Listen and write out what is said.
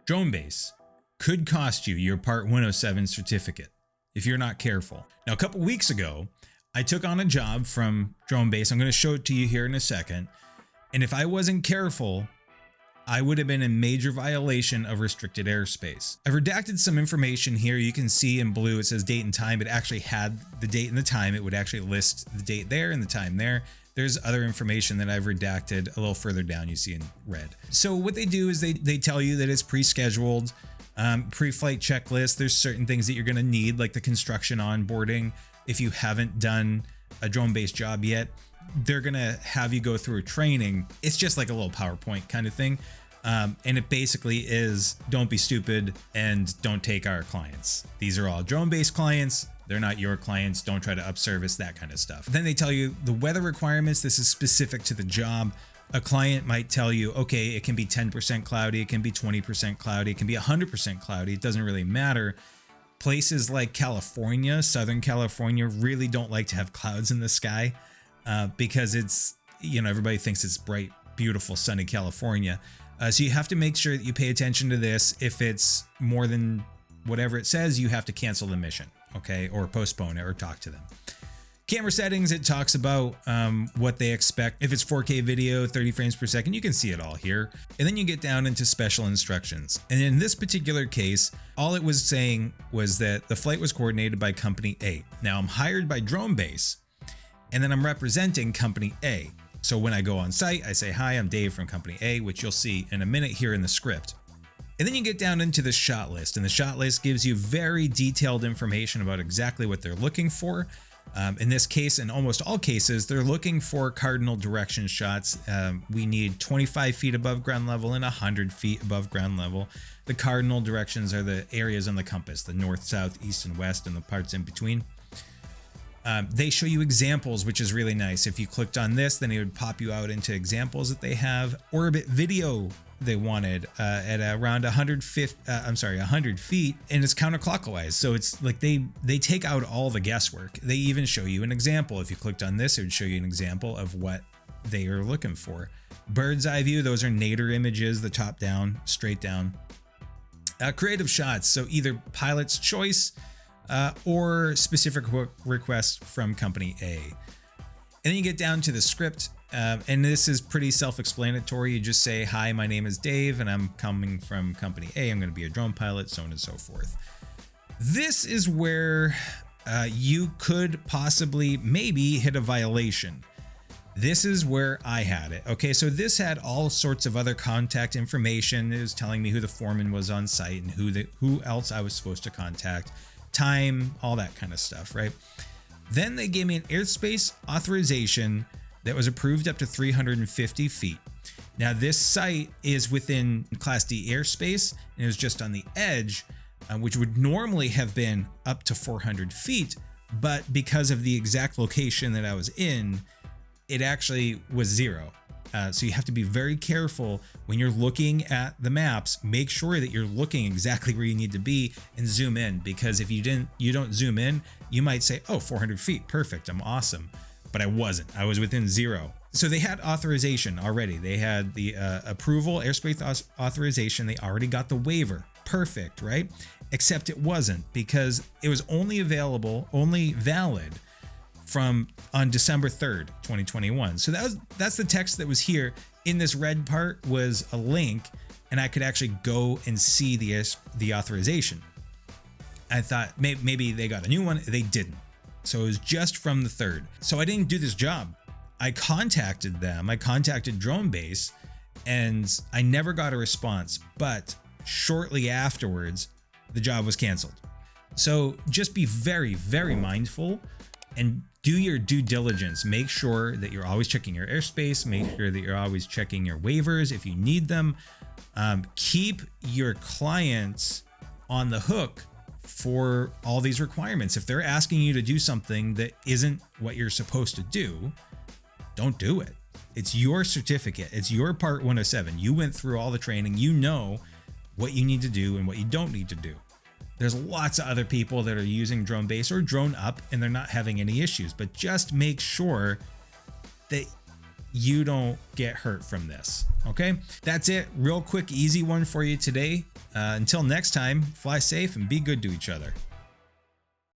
Drone base could cost you your Part 107 certificate if you're not careful. Now, a couple weeks ago, I took on a job from Drone base. I'm going to show it to you here in a second. And if I wasn't careful, I would have been in major violation of restricted airspace. I've redacted some information here. You can see in blue, it says date and time. It actually had the date and the time. It would actually list the date there and the time there. There's other information that I've redacted a little further down, you see in red. So what they do is they tell you that it's pre-scheduled, pre-flight checklist. There's certain things that you're gonna need, like the construction onboarding. If you haven't done a drone-based job yet, they're gonna have you go through a training. It's just like a little PowerPoint kind of thing. And it basically is, don't be stupid and don't take our clients. These are all drone-based clients. They're not your clients. Don't try to upservice, that kind of stuff. Then they tell you the weather requirements. This is specific to the job. A client might tell you, okay, it can be 10% cloudy. It can be 20% cloudy. It can be 100% cloudy. It doesn't really matter. Places like California, Southern California, really don't like to have clouds in the sky because it's, everybody thinks it's bright, beautiful, sunny California. So you have to make sure that you pay attention to this. If it's more than whatever it says, you have to cancel the mission, okay? Or postpone it or talk to them. Camera settings, it talks about what they expect. If it's 4K video, 30 frames per second, you can see it all here. And then you get down into special instructions. And in this particular case, all it was saying was that the flight was coordinated by Company A. Now I'm hired by Drone Base, and then I'm representing Company A. So when I go on site, I say, hi, I'm Dave from Company A, which you'll see in a minute here in the script. And then you get down into the shot list, and the shot list gives you very detailed information about exactly what they're looking for. In this case, in almost all cases, they're looking for cardinal direction shots. We need 25 feet above ground level and 100 feet above ground level. The cardinal directions are the areas on the compass, the north, south, east, and west, and the parts in between. They show you examples, which is really nice. If you clicked on this, then it would pop you out into examples that they have. Orbit video they wanted at around 100 feet, and it's counterclockwise. So it's like they take out all the guesswork. They even show you an example. If you clicked on this, it would show you an example of what they are looking for. Bird's eye view, those are nadir images, the top down, straight down. Creative shots, so either pilot's choice, or specific request from Company A. And then you get down to the script, and this is pretty self-explanatory. You just say, hi, my name is Dave, and I'm coming from Company A. I'm going to be a drone pilot, so on and so forth. This is where you could possibly maybe hit a violation. This is where I had it. Okay, so this had all sorts of other contact information. It was telling me who the foreman was on site and who else I was supposed to contact. Time, all that kind of stuff, right? Then they gave me an airspace authorization that was approved up to 350 feet. Now this site is within Class D airspace, and it was just on the edge, which would normally have been up to 400 feet, but because of the exact location that I was in, it actually was zero. So you have to be very careful when you're looking at the maps. Make sure that you're looking exactly where you need to be and zoom in, because if you don't zoom in, you might say, oh, 400 feet, perfect, I'm awesome. But I wasn't. I was within zero. So they had authorization already. They had the approval, airspace authorization. They already got the waiver. Perfect, right? Except it wasn't, because it was only valid from on December 3rd, 2021. So that's the text that was here. In this red part was a link, and I could actually go and see the authorization. I thought maybe they got a new one. They didn't. So it was just from the 3rd. So I didn't do this job. I contacted them. I contacted Drone Base, and I never got a response. But shortly afterwards, the job was canceled. So just be very, very mindful and do your due diligence. Make sure that you're always checking your airspace. Make sure that you're always checking your waivers if you need them. Keep your clients on the hook for all these requirements. If they're asking you to do something that isn't what you're supposed to do, don't do it. It's your certificate. It's your Part 107. You went through all the training. You know what you need to do and what you don't need to do. There's lots of other people that are using Drone Base or Drone Up, and they're not having any issues, but just make sure that you don't get hurt from this. Okay, that's it. Real quick, easy one for you today. Until next time, fly safe and be good to each other.